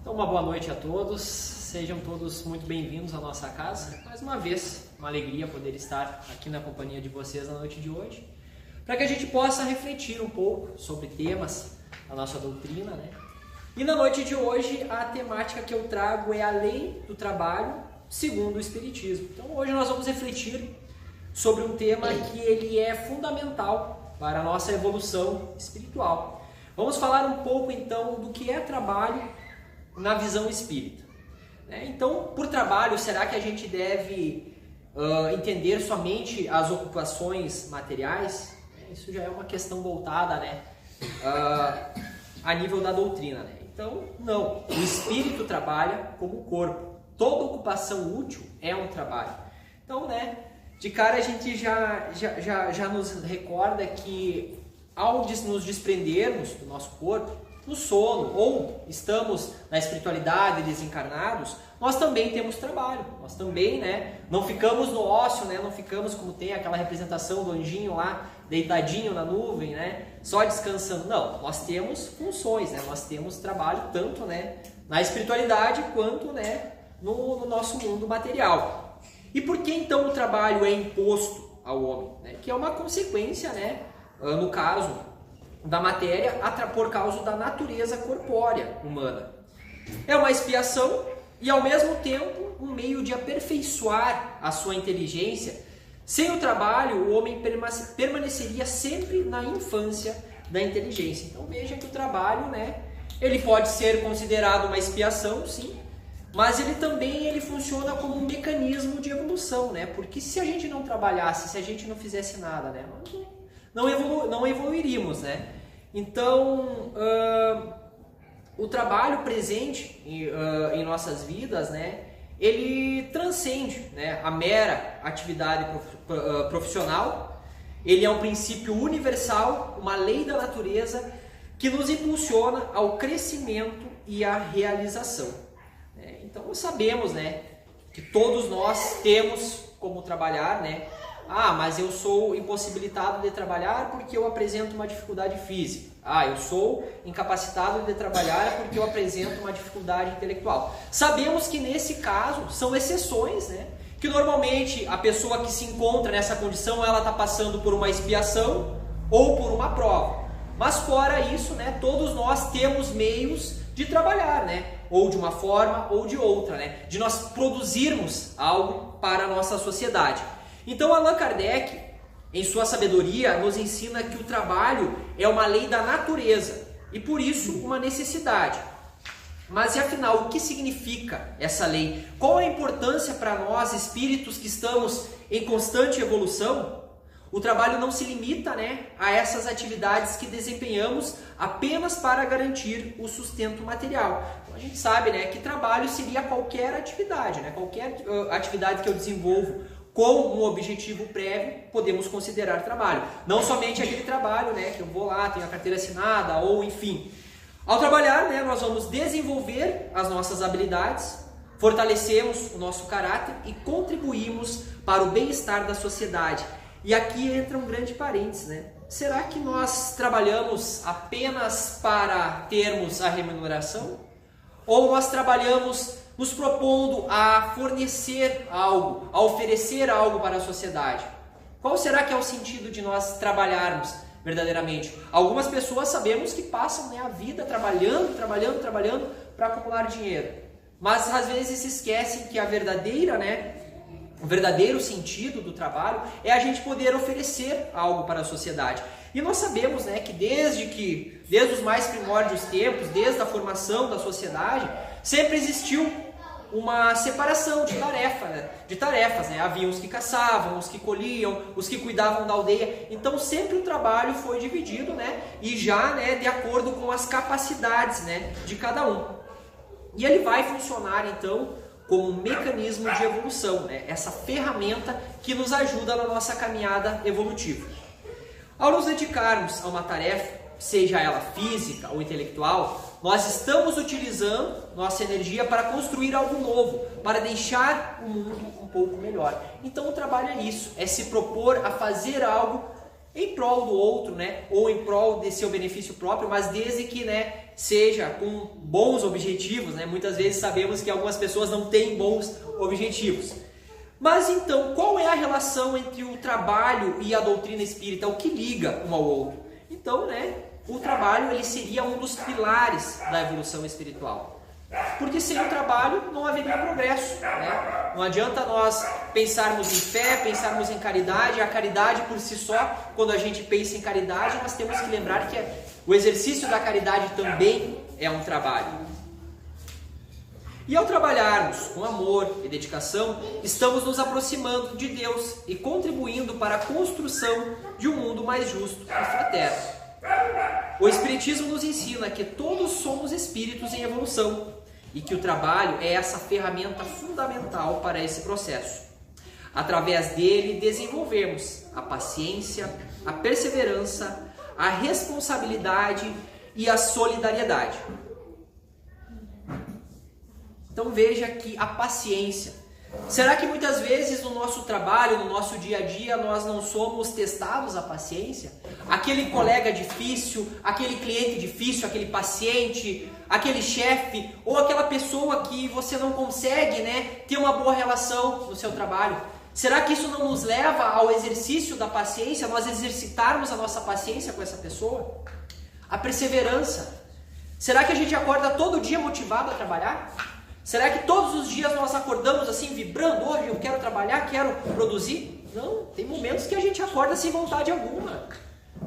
Então, uma boa noite a todos, sejam todos muito bem-vindos à nossa casa. Mais uma vez, uma alegria poder estar aqui na companhia de vocês na noite de hoje, para que a gente possa refletir um pouco sobre temas da nossa doutrina, né? E na noite de hoje, a temática que eu trago é a lei do trabalho segundo o Espiritismo. Então, hoje nós vamos refletir sobre um tema que ele é fundamental para a nossa evolução espiritual. Vamos falar um pouco, então, do que é trabalho na visão espírita. Então, por trabalho, será que a gente deve entender somente as ocupações materiais? Isso já é uma questão voltada, a nível da doutrina. Então, não. O espírito trabalha como o corpo. Toda ocupação útil é um trabalho. Então, de cara a gente já nos recorda que ao nos desprendermos do nosso corpo, no sono, ou estamos na espiritualidade desencarnados, nós também temos trabalho. Nós também, não ficamos no ócio, não ficamos como tem aquela representação do anjinho lá, deitadinho na nuvem, só descansando. Não, nós temos funções, nós temos trabalho tanto, na espiritualidade quanto, no nosso mundo material. E por que então o trabalho é imposto ao homem? Que é uma consequência, no caso da matéria, por causa da natureza corpórea humana. É uma expiação e, ao mesmo tempo, um meio de aperfeiçoar a sua inteligência. Sem o trabalho, o homem permaneceria sempre na infância da inteligência. Então veja que o trabalho, ele pode ser considerado uma expiação, sim, mas ele também funciona como um mecanismo de evolução, porque se a gente não trabalhasse, se a gente não fizesse nada, não evoluiríamos, Então, o trabalho presente em nossas vidas, ele transcende, a mera atividade profissional. Ele é um princípio universal, uma lei da natureza que nos impulsiona ao crescimento e à realização. Então, nós sabemos, que todos nós temos como trabalhar, mas eu sou impossibilitado de trabalhar porque eu apresento uma dificuldade física. Eu sou incapacitado de trabalhar porque eu apresento uma dificuldade intelectual. Sabemos que nesse caso são exceções, que normalmente a pessoa que se encontra nessa condição, ela está passando por uma expiação ou por uma prova. Mas fora isso, todos nós temos meios de trabalhar, ou de uma forma ou de outra, de nós produzirmos algo para a nossa sociedade. Então, Allan Kardec, em sua sabedoria, nos ensina que o trabalho é uma lei da natureza e, por isso, uma necessidade. Mas, e afinal, o que significa essa lei? Qual a importância para nós, espíritos que estamos em constante evolução? O trabalho não se limita, a essas atividades que desempenhamos apenas para garantir o sustento material. Então, a gente sabe, que trabalho seria qualquer atividade, qualquer atividade que eu desenvolvo com um objetivo prévio, podemos considerar trabalho. Não somente aquele trabalho, que eu vou lá, tenho a carteira assinada, ou enfim. Ao trabalhar, nós vamos desenvolver as nossas habilidades, fortalecemos o nosso caráter e contribuímos para o bem-estar da sociedade. E aqui entra um grande parênteses, Será que nós trabalhamos apenas para termos a remuneração? Ou nós trabalhamos nos propondo a fornecer algo, a oferecer algo para a sociedade? Qual será que é o sentido de nós trabalharmos verdadeiramente? Algumas pessoas sabemos que passam a vida trabalhando para acumular dinheiro. Mas às vezes se esquecem que o verdadeiro sentido do trabalho é a gente poder oferecer algo para a sociedade. E nós sabemos que desde os mais primórdios tempos, desde a formação da sociedade, sempre existiu uma separação de tarefas. Havia os que caçavam, os que colhiam, os que cuidavam da aldeia. Então sempre o trabalho foi dividido, e já de acordo com as capacidades de cada um. E ele vai funcionar então como um mecanismo de evolução, essa ferramenta que nos ajuda na nossa caminhada evolutiva. Ao nos dedicarmos a uma tarefa, seja ela física ou intelectual, nós estamos utilizando nossa energia para construir algo novo, para deixar o mundo um pouco melhor. Então o trabalho é isso, é se propor a fazer algo em prol do outro, né, ou em prol de seu benefício próprio, mas desde que, né, seja com bons objetivos, né? Muitas vezes sabemos que algumas pessoas não têm bons objetivos. Mas então, qual é a relação entre o trabalho e a doutrina espírita? O que liga um ao outro? Então, né, o trabalho ele seria um dos pilares da evolução espiritual. Porque sem o trabalho não haveria progresso, né? Não adianta nós pensarmos em fé, pensarmos em caridade. A caridade por si só, quando a gente pensa em caridade, nós temos que lembrar que o exercício da caridade também é um trabalho. E ao trabalharmos com amor e dedicação, estamos nos aproximando de Deus e contribuindo para a construção de um mundo mais justo e fraterno. O Espiritismo nos ensina que todos somos espíritos em evolução e que o trabalho é essa ferramenta fundamental para esse processo. Através dele, desenvolvemos a paciência, a perseverança, a responsabilidade e a solidariedade. Então veja que a paciência. Será que muitas vezes no nosso trabalho, no nosso dia a dia, nós não somos testados a paciência? Aquele colega difícil, aquele cliente difícil, aquele paciente, aquele chefe, ou aquela pessoa que você não consegue, né, ter uma boa relação no seu trabalho. Será que isso não nos leva ao exercício da paciência, nós exercitarmos a nossa paciência com essa pessoa? A perseverança. Será que a gente acorda todo dia motivado a trabalhar? Será que todos os dias nós acordamos assim, vibrando, hoje eu quero trabalhar, quero produzir? Não, tem momentos que a gente acorda sem vontade alguma,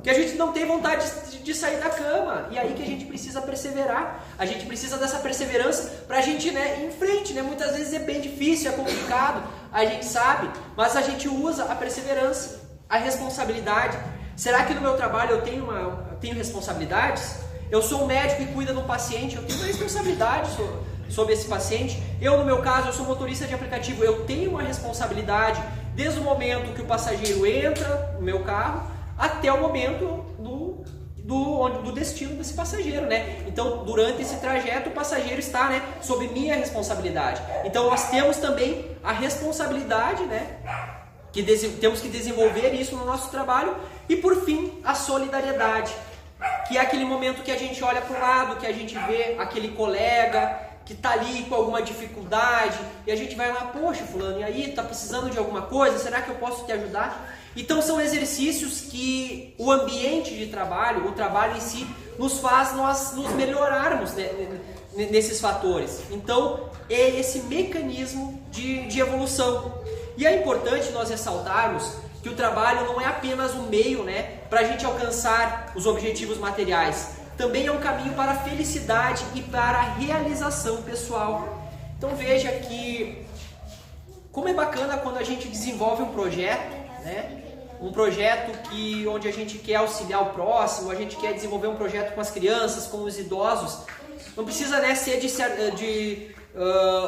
que a gente não tem vontade de sair da cama, e aí que a gente precisa perseverar, a gente precisa dessa perseverança para a gente, né, ir em frente, né? Muitas vezes é bem difícil, é complicado, a gente sabe, mas a gente usa a perseverança, a responsabilidade. Será que no meu trabalho eu tenho responsabilidades? Eu sou um médico e cuida de um paciente, eu tenho uma responsabilidade sobre esse paciente. Eu, no meu caso, eu sou motorista de aplicativo, eu tenho uma responsabilidade desde o momento que o passageiro entra no meu carro até o momento do destino desse passageiro, né? Então, durante esse trajeto, o passageiro está, né, sob minha responsabilidade. Então, nós temos também a responsabilidade, né, que temos que desenvolver isso no nosso trabalho. E, por fim, a solidariedade, que é aquele momento que a gente olha para o lado, que a gente vê aquele colega que está ali com alguma dificuldade, e a gente vai lá, poxa fulano, e aí, está precisando de alguma coisa? Será que eu posso te ajudar? Então são exercícios que o ambiente de trabalho, o trabalho em si, nos faz nós nos melhorarmos, né, nesses fatores. Então é esse mecanismo de evolução. E é importante nós ressaltarmos que o trabalho não é apenas um meio, né, para a gente alcançar os objetivos materiais. Também é um caminho para a felicidade e para a realização pessoal. Então veja que como é bacana quando a gente desenvolve um projeto, né? Um projeto onde a gente quer auxiliar o próximo, a gente quer desenvolver um projeto com as crianças, com os idosos. Não precisa, né, ser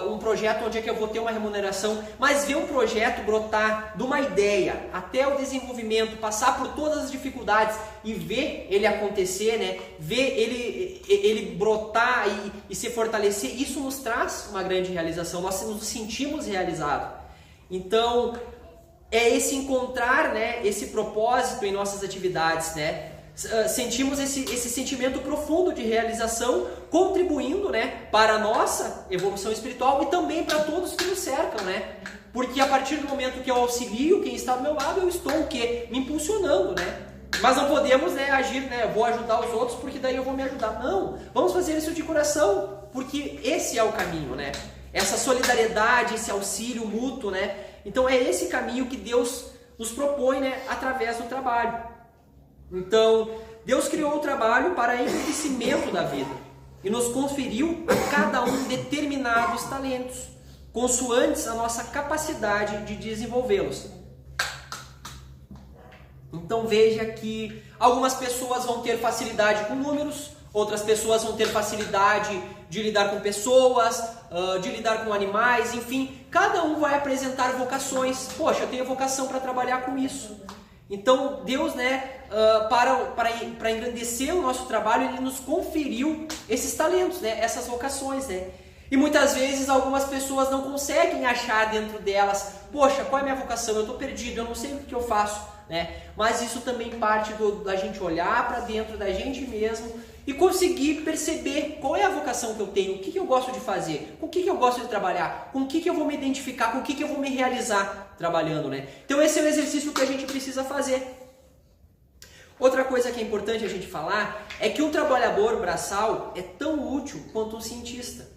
um projeto onde é que eu vou ter uma remuneração, mas ver um projeto brotar de uma ideia até o desenvolvimento, passar por todas as dificuldades e ver ele acontecer, né? Ver ele brotar e se fortalecer, isso nos traz uma grande realização, nós nos sentimos realizados. Então, é esse encontrar, né, esse propósito em nossas atividades, né? Sentimos esse sentimento profundo de realização, contribuindo, né, para a nossa evolução espiritual e também para todos que nos cercam, né? Porque a partir do momento que eu auxilio quem está do meu lado, eu estou o quê? Me impulsionando, né? Mas não podemos, né, agir, né, eu vou ajudar os outros porque daí eu vou me ajudar. Não, vamos fazer isso de coração, porque esse é o caminho, né? Essa solidariedade, esse auxílio mútuo, né? Então é esse caminho que Deus nos propõe, né, através do trabalho. Então, Deus criou o trabalho para enriquecimento da vida e nos conferiu a cada um determinados talentos, consoantes a nossa capacidade de desenvolvê-los. Então veja que algumas pessoas vão ter facilidade com números, outras pessoas vão ter facilidade de lidar com pessoas, de lidar com animais, enfim, cada um vai apresentar vocações. Poxa, eu tenho vocação para trabalhar com isso. Então Deus, né, para engrandecer o nosso trabalho, Ele nos conferiu esses talentos, né, essas vocações, né. E muitas vezes algumas pessoas não conseguem achar dentro delas, poxa, qual é a minha vocação? Eu estou perdido, eu não sei o que eu faço, né? Mas isso também parte da gente olhar para dentro da gente mesmo e conseguir perceber qual é a vocação que eu tenho, o que eu gosto de fazer, com o que eu gosto de trabalhar, com o que eu vou me identificar, com o que eu vou me realizar trabalhando, né? Então esse é o exercício que a gente precisa fazer. Outra coisa que é importante a gente falar é que um trabalhador braçal é tão útil quanto um cientista,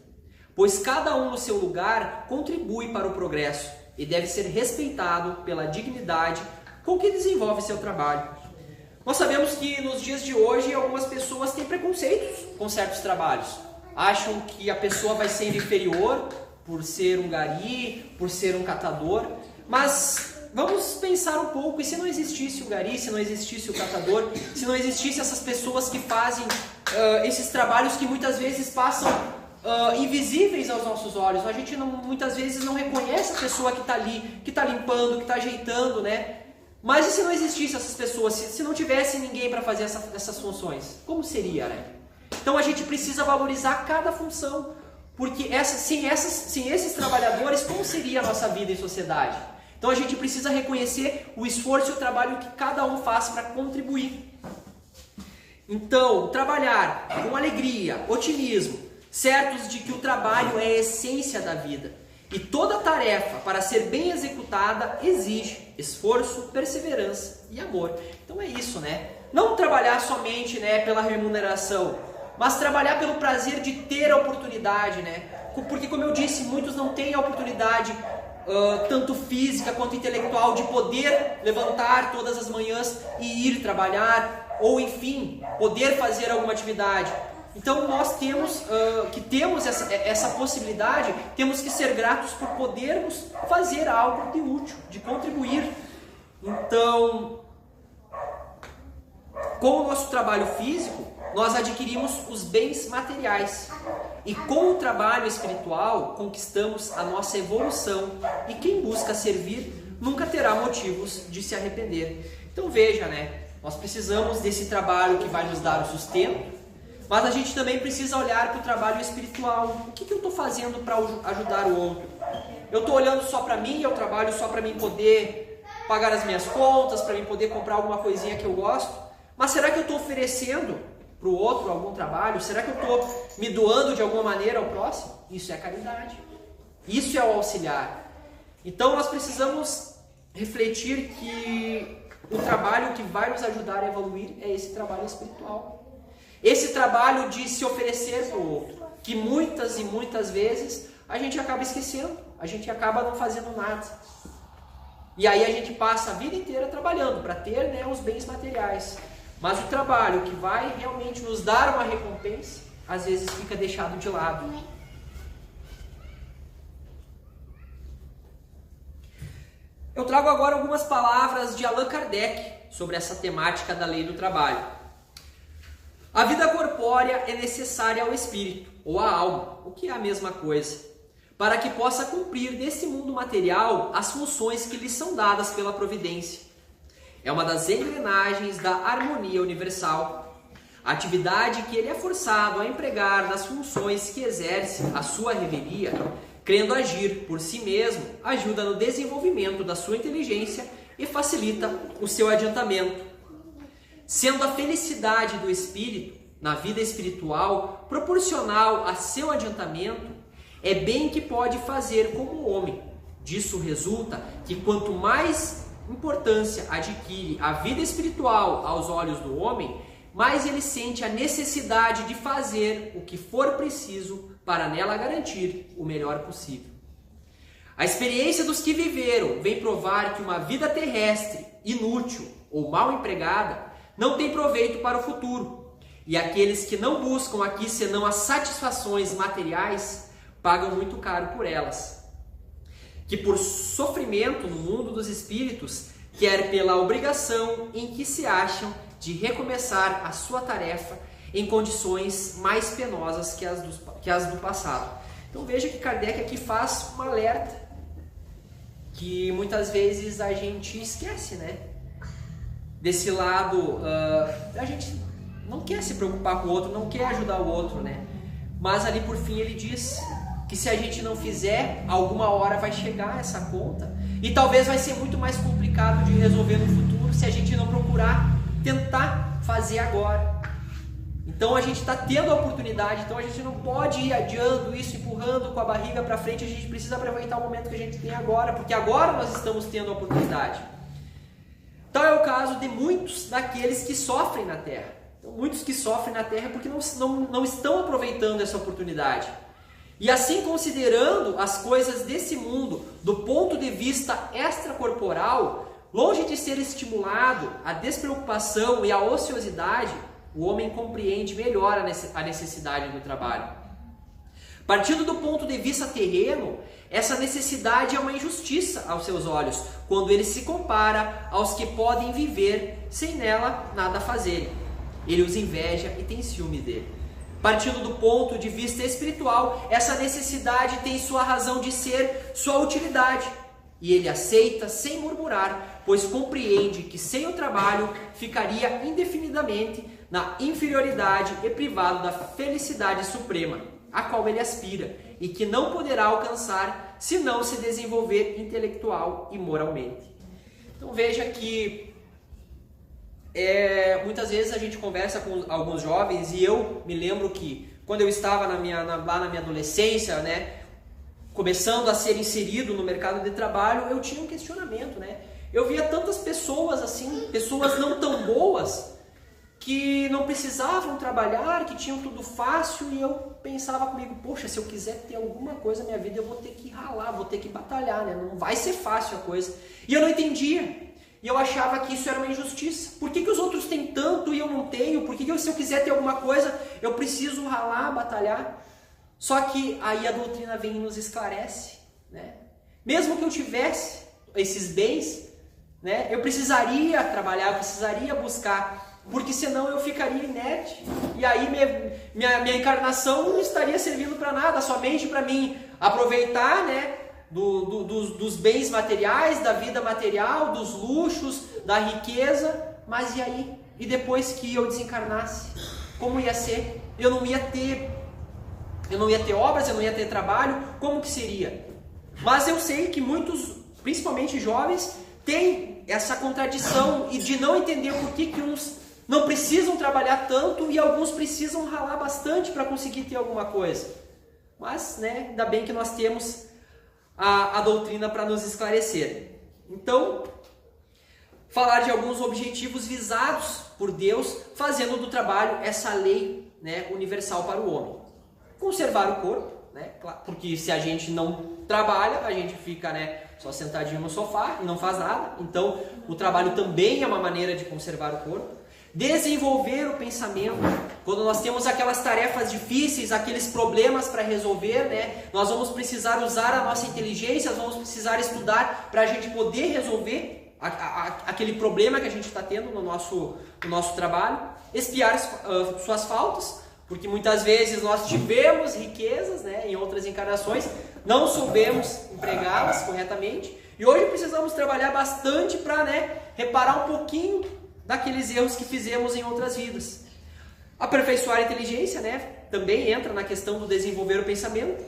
pois cada um no seu lugar contribui para o progresso e deve ser respeitado pela dignidade com que desenvolve seu trabalho. Nós sabemos que nos dias de hoje algumas pessoas têm preconceitos com certos trabalhos. Acham que a pessoa vai ser inferior por ser um gari, por ser um catador, mas vamos pensar um pouco, e se não existisse o gari, se não existisse o catador, se não existisse essas pessoas que fazem esses trabalhos que muitas vezes passam invisíveis aos nossos olhos, a gente muitas vezes não reconhece a pessoa que está ali, que está limpando, que está ajeitando, né? Mas e se não existisse essas pessoas, se não tivesse ninguém para fazer essas funções, como seria, né? Então a gente precisa valorizar cada função, porque sem esses trabalhadores, como seria a nossa vida em sociedade? Então a gente precisa reconhecer o esforço e o trabalho que cada um faz para contribuir. Então, trabalhar com alegria, otimismo, certos de que o trabalho é a essência da vida. E toda tarefa, para ser bem executada, exige esforço, perseverança e amor. Então é isso, né? Não trabalhar somente, né, pela remuneração, mas trabalhar pelo prazer de ter a oportunidade, né? Porque, como eu disse, muitos não têm a oportunidade, tanto física quanto intelectual, de poder levantar todas as manhãs e ir trabalhar, ou enfim, poder fazer alguma atividade. Então nós temos essa possibilidade, temos que ser gratos por podermos fazer algo de útil, de contribuir. Então, com o nosso trabalho físico, nós adquirimos os bens materiais. E com o trabalho espiritual, conquistamos a nossa evolução. E quem busca servir, nunca terá motivos de se arrepender. Então veja, né? Nós precisamos desse trabalho que vai nos dar o sustento, mas a gente também precisa olhar para o trabalho espiritual. O que eu estou fazendo para ajudar o outro? Eu estou olhando só para mim, eu trabalho só para mim poder pagar as minhas contas, para mim poder comprar alguma coisinha que eu gosto? Mas será que eu estou oferecendo para o outro algum trabalho? Será que eu estou me doando de alguma maneira ao próximo? Isso é caridade. Isso é o auxiliar. Então nós precisamos refletir que o trabalho que vai nos ajudar a evoluir é esse trabalho espiritual. Esse trabalho de se oferecer para o outro, que muitas e muitas vezes a gente acaba esquecendo, a gente acaba não fazendo nada. E aí a gente passa a vida inteira trabalhando para ter, né, os bens materiais. Mas o trabalho que vai realmente nos dar uma recompensa, às vezes fica deixado de lado. Eu trago agora algumas palavras de Allan Kardec sobre essa temática da lei do trabalho. A vida corpórea é necessária ao espírito, ou à alma, o que é a mesma coisa, para que possa cumprir nesse mundo material as funções que lhe são dadas pela providência. É uma das engrenagens da harmonia universal, a atividade que ele é forçado a empregar nas funções que exerce a sua revelia, crendo agir por si mesmo, ajuda no desenvolvimento da sua inteligência e facilita o seu adiantamento. Sendo a felicidade do espírito na vida espiritual proporcional a seu adiantamento, é bem que pode fazer como o homem. Disso resulta que quanto mais importância adquire a vida espiritual aos olhos do homem, mais ele sente a necessidade de fazer o que for preciso para nela garantir o melhor possível. A experiência dos que viveram vem provar que uma vida terrestre inútil ou mal empregada não tem proveito para o futuro, e aqueles que não buscam aqui senão as satisfações materiais pagam muito caro por elas. Que por sofrimento no mundo dos espíritos, quer pela obrigação em que se acham de recomeçar a sua tarefa em condições mais penosas que as do passado. Então veja que Kardec aqui faz um alerta que muitas vezes a gente esquece, né? Desse lado, a gente não quer se preocupar com o outro, não quer ajudar o outro, né? Mas ali por fim ele diz que se a gente não fizer, alguma hora vai chegar essa conta. E talvez vai ser muito mais complicado de resolver no futuro se a gente não procurar tentar fazer agora. Então a gente está tendo a oportunidade, então a gente não pode ir adiando isso, empurrando com a barriga para frente, a gente precisa aproveitar o momento que a gente tem agora, porque agora nós estamos tendo a oportunidade. Tal é o caso de muitos daqueles que sofrem na Terra. Então, muitos que sofrem na Terra porque não estão aproveitando essa oportunidade. E assim, considerando as coisas desse mundo do ponto de vista extracorporal, longe de ser estimulado a despreocupação e a ociosidade, o homem compreende melhor a necessidade do trabalho. Partindo do ponto de vista terreno, essa necessidade é uma injustiça aos seus olhos, quando ele se compara aos que podem viver sem nela nada fazerem. Ele os inveja e tem ciúme dele. Partindo do ponto de vista espiritual, essa necessidade tem sua razão de ser, sua utilidade. E ele aceita sem murmurar, pois compreende que sem o trabalho ficaria indefinidamente na inferioridade e privado da felicidade suprema, a qual ele aspira, e que não poderá alcançar se não se desenvolver intelectual e moralmente. Então veja que muitas vezes a gente conversa com alguns jovens, e eu me lembro que quando eu estava lá na minha adolescência, né, começando a ser inserido no mercado de trabalho, eu tinha um questionamento, né? Eu via tantas pessoas assim, pessoas não tão boas, que não precisavam trabalhar, que tinham tudo fácil, e eu pensava comigo, poxa, se eu quiser ter alguma coisa na minha vida, eu vou ter que ralar, vou ter que batalhar, né? Não vai ser fácil a coisa. E eu não entendia. E eu achava que isso era uma injustiça. Por que os outros têm tanto e eu não tenho? Por que se eu quiser ter alguma coisa, eu preciso ralar, batalhar? Só que aí a doutrina vem e nos esclarece, né? Mesmo que eu tivesse esses bens, né, eu precisaria trabalhar, eu precisaria buscar, porque senão eu ficaria inerte. E aí minha encarnação não estaria servindo para nada, somente para mim aproveitar, né, dos bens materiais, da vida material, dos luxos, da riqueza. Mas e aí? E depois que eu desencarnasse? Como ia ser? Eu não ia ter obras, eu não ia ter trabalho, como que seria? Mas eu sei que muitos, principalmente jovens, têm essa contradição e de não entender por que uns não precisam trabalhar tanto e alguns precisam ralar bastante para conseguir ter alguma coisa. Mas, né, ainda bem que nós temos a doutrina para nos esclarecer. Então, falar de alguns objetivos visados por Deus, fazendo do trabalho essa lei, né, universal para o homem. Conservar o corpo, né, porque se a gente não trabalha, a gente fica, né, só sentadinho no sofá e não faz nada. Então, o trabalho também é uma maneira de conservar o corpo. Desenvolver o pensamento. Quando nós temos aquelas tarefas difíceis, aqueles problemas para resolver, né, nós vamos precisar usar a nossa inteligência, nós vamos precisar estudar para a gente poder resolver aquele problema que a gente está tendo no nosso trabalho. Expiar suas faltas, porque muitas vezes nós tivemos riquezas, né, em outras encarnações, não soubemos empregá-las corretamente, e hoje precisamos trabalhar bastante para, né, reparar um pouquinho daqueles erros que fizemos em outras vidas. Aperfeiçoar a inteligência, né, também entra na questão do desenvolver o pensamento.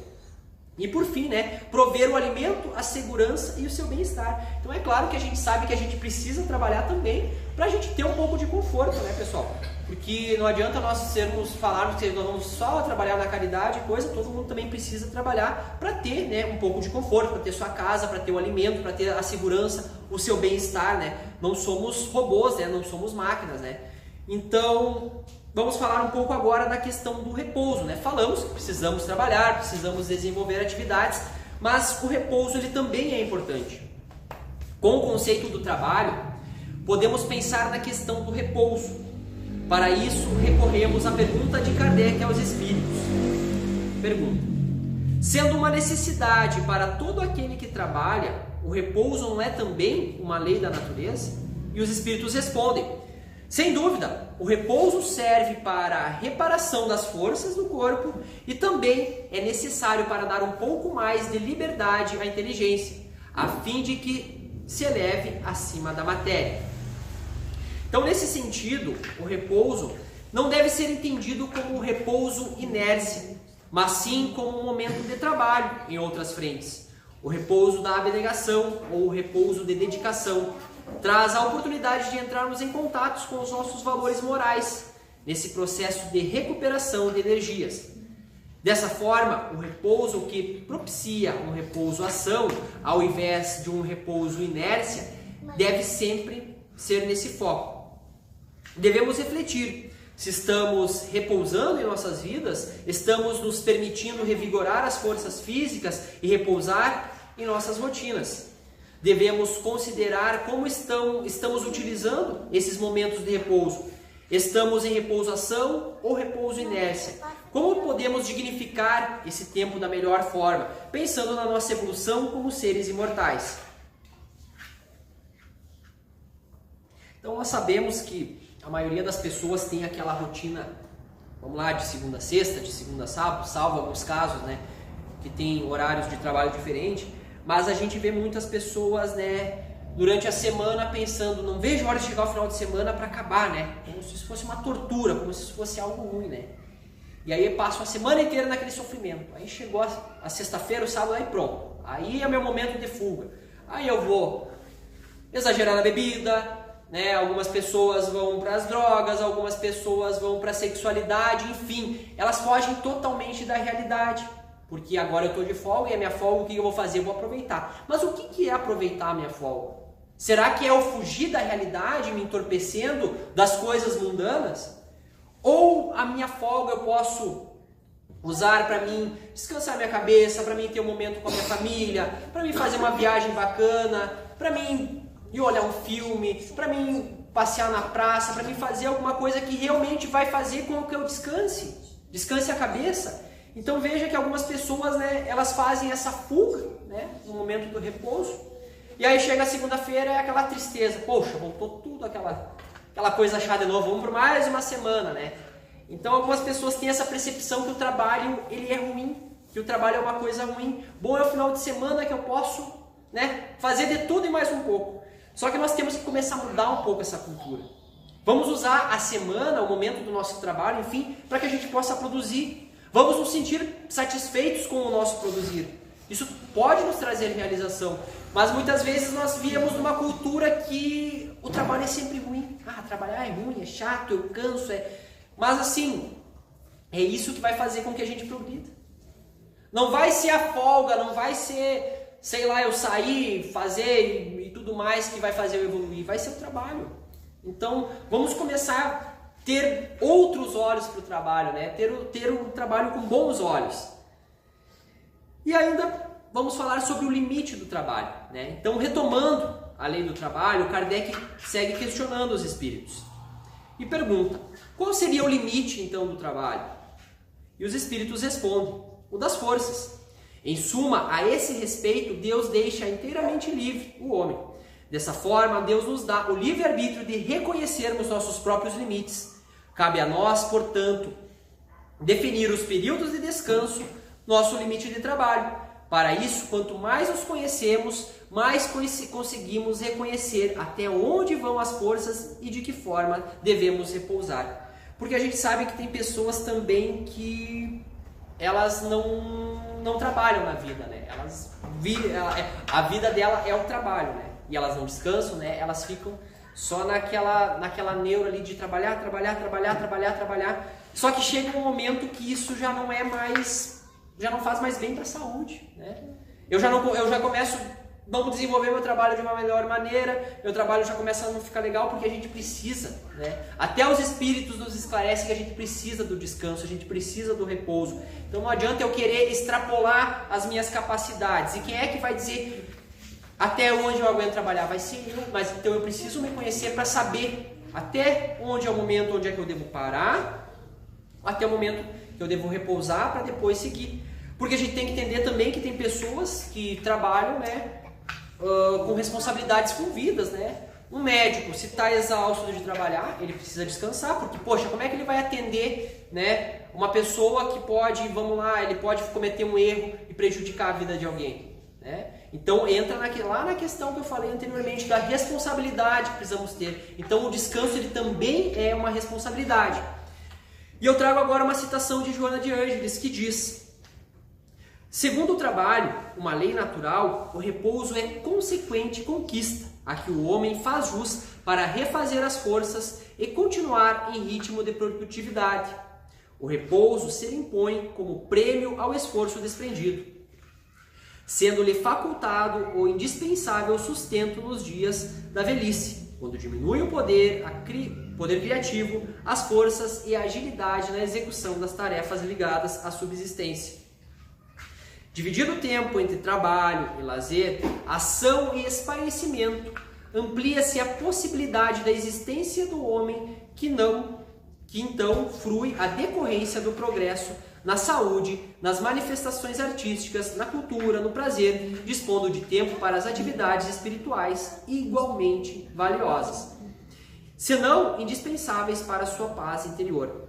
E por fim, né, prover o alimento, a segurança e o seu bem-estar. Então é claro que a gente sabe que a gente precisa trabalhar também para a gente ter um pouco de conforto, né, pessoal? Porque não adianta nós falarmos que nós vamos só trabalhar na caridade, todo mundo também precisa trabalhar para ter, né, um pouco de conforto, para ter sua casa, para ter o alimento, para ter a segurança, o seu bem-estar, né? Não somos robôs, né? Não somos máquinas, né? Então, vamos falar um pouco agora da questão do repouso, né? Falamos que precisamos trabalhar, precisamos desenvolver atividades, mas o repouso ele também é importante. Com o conceito do trabalho, podemos pensar na questão do repouso. Para isso, recorremos à pergunta de Kardec aos espíritos. Pergunta: sendo uma necessidade para todo aquele que trabalha, o repouso não é também uma lei da natureza? E os espíritos respondem: sem dúvida, o repouso serve para a reparação das forças do corpo e também é necessário para dar um pouco mais de liberdade à inteligência, a fim de que se eleve acima da matéria. Então, nesse sentido, o repouso não deve ser entendido como repouso inércia, mas sim como um momento de trabalho em outras frentes. O repouso da abnegação ou o repouso de dedicação traz a oportunidade de entrarmos em contatos com os nossos valores morais, nesse processo de recuperação de energias. Dessa forma, o repouso que propicia um repouso-ação, ao invés de um repouso-inércia, deve sempre ser nesse foco. Devemos refletir se estamos repousando em nossas vidas, estamos nos permitindo revigorar as forças físicas e repousar em nossas rotinas. Devemos considerar como estamos utilizando esses momentos de repouso. Estamos em repousação ou repouso-inércia? Como podemos dignificar esse tempo da melhor forma, pensando na nossa evolução como seres imortais? Então nós sabemos que a maioria das pessoas tem aquela rotina, vamos lá, de segunda a sexta, de segunda a sábado, salvo alguns casos, né, que tem horários de trabalho diferentes, mas a gente vê muitas pessoas, né, durante a semana pensando, não vejo a hora de chegar ao final de semana para acabar, né, como se isso fosse uma tortura, como se isso fosse algo ruim, né. E aí eu passo a semana inteira naquele sofrimento. Aí chegou a sexta-feira, o sábado, aí pronto. Aí é meu momento de fuga. Aí eu vou exagerar na bebida, né? Algumas pessoas vão para as drogas, algumas pessoas vão para a sexualidade, enfim. Elas fogem totalmente da realidade. Porque agora eu estou de folga e a minha folga, o que eu vou fazer? Eu vou aproveitar. Mas o que é aproveitar a minha folga? Será que é eu fugir da realidade, me entorpecendo das coisas mundanas? Ou a minha folga eu posso usar para mim descansar minha cabeça, para mim ter um momento com a minha família, para mim fazer uma viagem bacana, para mim ir olhar um filme, para mim passear na praça, para mim fazer alguma coisa que realmente vai fazer com que eu descanse a cabeça. Então veja que algumas pessoas, né, elas fazem essa fuga, né, no momento do repouso, e aí chega a segunda-feira é aquela tristeza, poxa, voltou tudo aquela coisa chata de novo, vamos por mais uma semana, né? Então algumas pessoas têm essa percepção que o trabalho ele é ruim, que o trabalho é uma coisa ruim. Bom é o final de semana que eu posso, né, fazer de tudo e mais um pouco. Só que nós temos que começar a mudar um pouco essa cultura. Vamos usar a semana, o momento do nosso trabalho, enfim, para que a gente possa produzir. Vamos nos sentir satisfeitos com o nosso produzir. Isso pode nos trazer realização, mas muitas vezes nós viemos numa cultura que o trabalho é sempre ruim. Ah, trabalhar é ruim, é chato, eu canso, Mas assim, é isso que vai fazer com que a gente progrida. Não vai ser a folga, não vai ser, sei lá, eu sair, fazer e tudo mais que vai fazer eu evoluir. Vai ser o trabalho. Então, vamos começar a ter outros olhos para o trabalho, né? Ter um trabalho com bons olhos. E ainda vamos falar sobre o limite do trabalho, né? Então, retomando a lei do trabalho, Kardec segue questionando os espíritos e pergunta: qual seria o limite então do trabalho? E os espíritos respondem: o das forças. Em suma, a esse respeito, Deus deixa inteiramente livre o homem. Dessa forma, Deus nos dá o livre-arbítrio de reconhecermos nossos próprios limites. Cabe a nós, portanto, definir os períodos de descanso, nosso limite de trabalho. Para isso, quanto mais nos conhecemos, mais conseguimos reconhecer até onde vão as forças e de que forma devemos repousar. Porque a gente sabe que tem pessoas também que elas não trabalham na vida, né? A vida dela é o trabalho, né? E elas não descansam, né? Elas ficam só naquela neura ali de trabalhar. Só que chega um momento que isso já não faz mais bem para a saúde, né? Eu já começo não desenvolver meu trabalho de uma melhor maneira, meu trabalho já começa a não ficar legal porque a gente precisa, né? Até os espíritos nos esclarecem que a gente precisa do descanso, a gente precisa do repouso. Então não adianta eu querer extrapolar as minhas capacidades. E quem é que vai dizer até onde eu aguento trabalhar? Vai ser eu, mas então eu preciso me conhecer para saber até onde é o momento onde é que eu devo parar, até o momento que eu devo repousar para depois seguir. Porque a gente tem que entender também que tem pessoas que trabalham, né, com responsabilidades com vidas, né? Um médico, se está exausto de trabalhar, ele precisa descansar, porque, poxa, como é que ele vai atender, né, uma pessoa que pode, vamos lá, ele pode cometer um erro e prejudicar a vida de alguém, né? Então entra lá na questão que eu falei anteriormente, da responsabilidade que precisamos ter. Então o descanso ele também é uma responsabilidade. E eu trago agora uma citação de Joana de Ângeles que diz: Segundo o trabalho, uma lei natural, o repouso é consequente conquista, a que o homem faz jus para refazer as forças e continuar em ritmo de produtividade. O repouso se impõe como prêmio ao esforço desprendido, sendo-lhe facultado o indispensável sustento nos dias da velhice, quando diminui o poder criativo, as forças e a agilidade na execução das tarefas ligadas à subsistência. Dividido o tempo entre trabalho e lazer, ação e espairecimento, amplia-se a possibilidade da existência do homem que então frui a decorrência do progresso na saúde, nas manifestações artísticas, na cultura, no prazer, dispondo de tempo para as atividades espirituais igualmente valiosas, senão indispensáveis para a sua paz interior.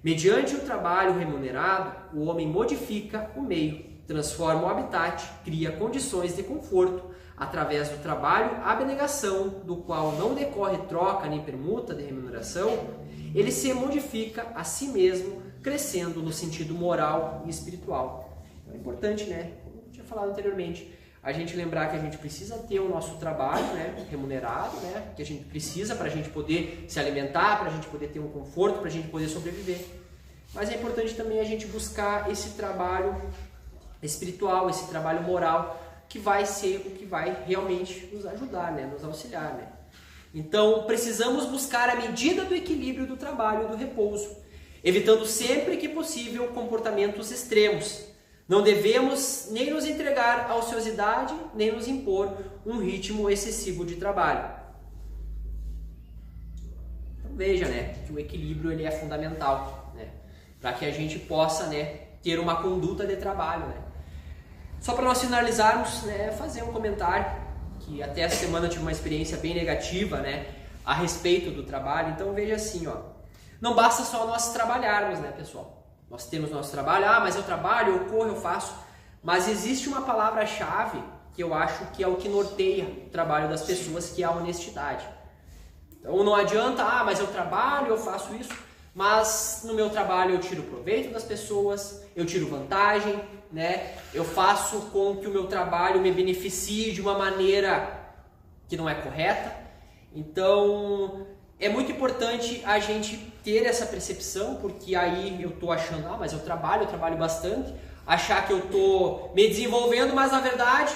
Mediante o trabalho remunerado, o homem modifica o meio, transforma o habitat, cria condições de conforto, através do trabalho, a abnegação, do qual não decorre troca nem permuta de remuneração, ele se modifica a si mesmo, crescendo no sentido moral e espiritual. Então é importante, né? Como eu tinha falado anteriormente, a gente lembrar que a gente precisa ter o nosso trabalho, né, remunerado, né, que a gente precisa para a gente poder se alimentar, para a gente poder ter um conforto, para a gente poder sobreviver. Mas é importante também a gente buscar esse trabalho espiritual, esse trabalho moral, que vai ser o que vai realmente nos ajudar, né? Nos auxiliar, né? Então, precisamos buscar a medida do equilíbrio do trabalho e do repouso, evitando sempre que possível comportamentos extremos. Não devemos nem nos entregar à ociosidade, nem nos impor um ritmo excessivo de trabalho. Então, veja, né, que o equilíbrio ele é fundamental, né, para que a gente possa, né, ter uma conduta de trabalho, né. Só para nós finalizarmos, né, fazer um comentário, que até essa semana eu tive uma experiência bem negativa, né, a respeito do trabalho. Então veja assim, ó, não basta só nós trabalharmos, né, pessoal? Nós temos nosso trabalho, mas eu trabalho, eu corro, eu faço. Mas existe uma palavra-chave que eu acho que é o que norteia o trabalho das pessoas, que é a honestidade. Então não adianta, mas eu trabalho, eu faço isso, mas no meu trabalho eu tiro proveito das pessoas, eu tiro vantagem, né? Eu faço com que o meu trabalho me beneficie de uma maneira que não é correta. Então é muito importante a gente ter essa percepção, porque aí eu estou achando, mas eu trabalho bastante, achar que eu estou me desenvolvendo, mas na verdade,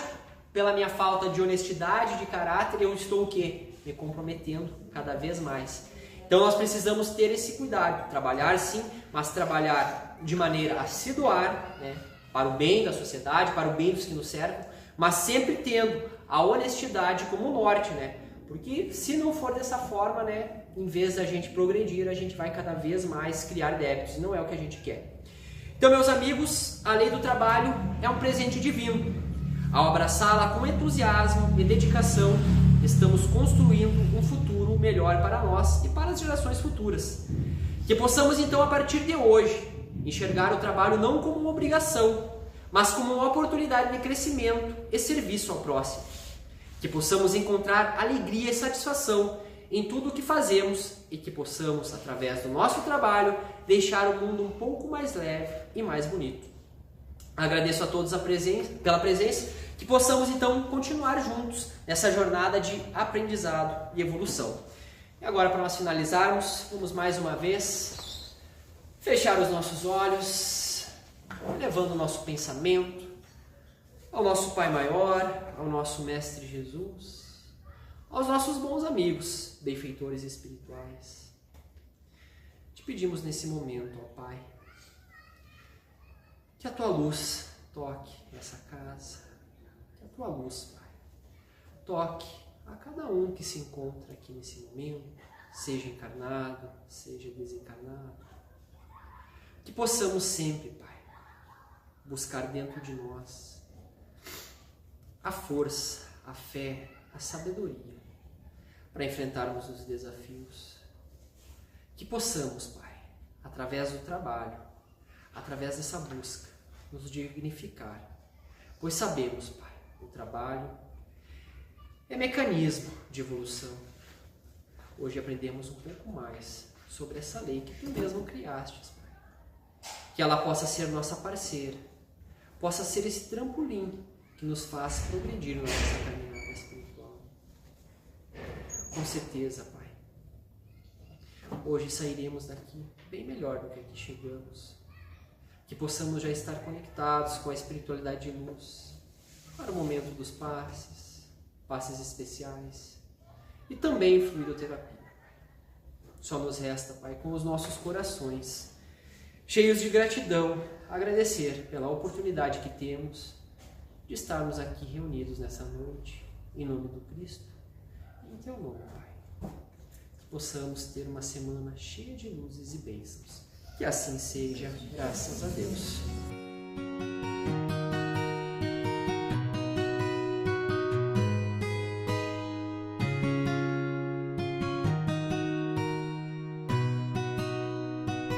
pela minha falta de honestidade, de caráter, eu estou o quê? Me comprometendo cada vez mais. Então nós precisamos ter esse cuidado, trabalhar sim, mas trabalhar de maneira a se doar, né, para o bem da sociedade, para o bem dos que nos cercam, mas sempre tendo a honestidade como norte, né? Porque se não for dessa forma, né, em vez da gente progredir, a gente vai cada vez mais criar débitos, e não é o que a gente quer. Então, meus amigos, a lei do trabalho é um presente divino. Ao abraçá-la com entusiasmo e dedicação, estamos construindo um futuro melhor para nós e para as gerações futuras. Que possamos, então, a partir de hoje, enxergar o trabalho não como uma obrigação, mas como uma oportunidade de crescimento e serviço ao próximo. Que possamos encontrar alegria e satisfação em tudo o que fazemos e que possamos, através do nosso trabalho, deixar o mundo um pouco mais leve e mais bonito. Agradeço a todos pela presença, que possamos então continuar juntos nessa jornada de aprendizado e evolução. E agora, para nós finalizarmos, vamos mais uma vez fechar os nossos olhos, levando o nosso pensamento ao nosso Pai Maior, ao nosso Mestre Jesus, aos nossos bons amigos, benfeitores espirituais. Te pedimos nesse momento, ó Pai, que a Tua luz toque essa casa, que a Tua luz, Pai, toque a cada um que se encontra aqui nesse momento, seja encarnado, seja desencarnado. Que possamos sempre, Pai, buscar dentro de nós a força, a fé, a sabedoria para enfrentarmos os desafios. Que possamos, Pai, através do trabalho, através dessa busca, nos dignificar, pois sabemos, Pai, o trabalho é mecanismo de evolução. Hoje aprendemos um pouco mais sobre essa lei que Tu mesmo criastes, Pai. Que ela possa ser nossa parceira, possa ser esse trampolim que nos faz progredir na nossa caminhada espiritual. Com certeza, Pai, hoje sairemos daqui bem melhor do que aqui chegamos. Que possamos já estar conectados com a espiritualidade de luz para o momento dos passes especiais e também fluidoterapia. Só nos resta, Pai, com os nossos corações cheios de gratidão, agradecer pela oportunidade que temos de estarmos aqui reunidos nessa noite, em nome do Cristo e em Teu nome, Pai. Que possamos ter uma semana cheia de luzes e bênçãos. Que assim seja, graças a Deus.